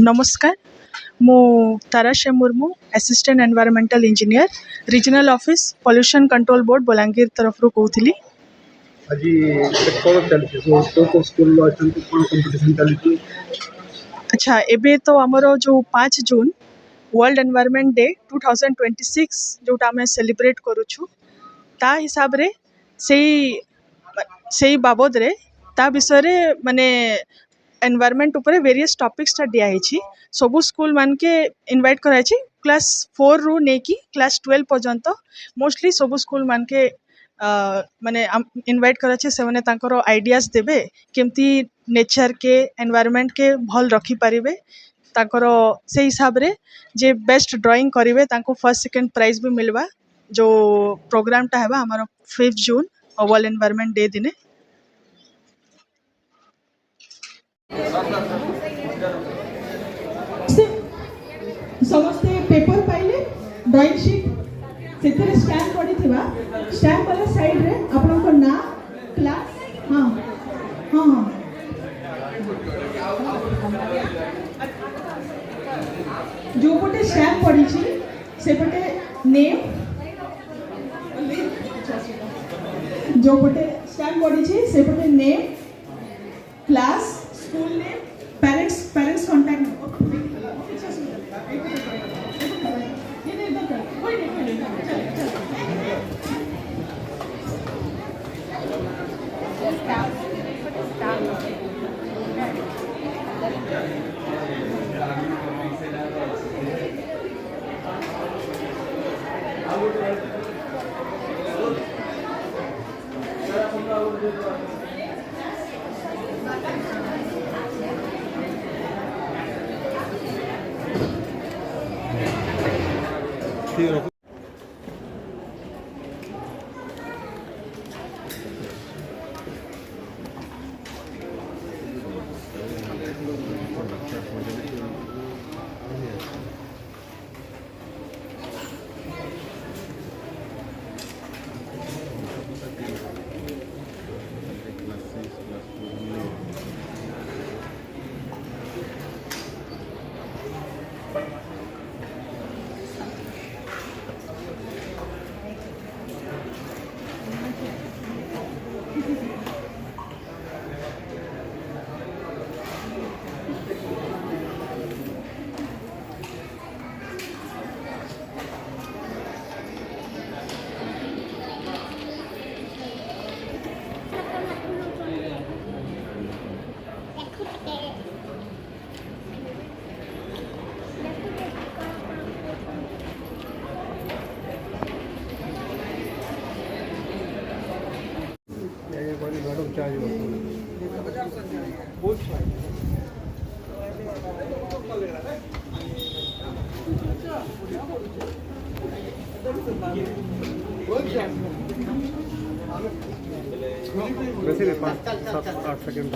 नमस्कार मो Tarashya Murmu assistant environmental engineer regional office pollution control board Balangir तरफ कहूली। आज कौन चलती तो स्कूल कौन कंपटीशन चलती? अच्छा एबे तो आमर जो 5 जून वर्ल्ड एनवायरमेंट डे 2026 जोटा आम सेलिब्रेट करुछु ता हिसाब रे से बाबद रे ता विषय रे माने एनवायरमेंट उपरे वेरियस टॉपिक्स टा दिया है। सबू स्कूल मान के इनवाइट कराई क्लास 4 रु नेकी क्लास 12 पर्यंत मोस्टली सबू स्कूल मान के माने इनवाइट कराई से माने तांकर आइडियाज देबे केमती नेचर के एनवायरमेंट के भल रखी पारिबे तांकर से हिसाब रे जे बेस्ट ड्राइंग करिवे तांको फर्स्ट सेकंड प्राइज भी मिलवा। जो प्रोग्राम टा है हमारा 5 जून वर्ल्ड एनवायरमेंट डे दिने। समस्ते पेपर पाइले ड्राइंग शीट से स्टैम्प पड़ीथिबा स्टैम्प वाला साइड रे आपन को ना क्लास हां हां हां जो पटे स्टैम्प पड़ी छी से पटे नेम जो पटे स्टैम्प पड़ी छी से पटे name class school name parents contact madam चाहिए वैसे 5-7-8 सेकंड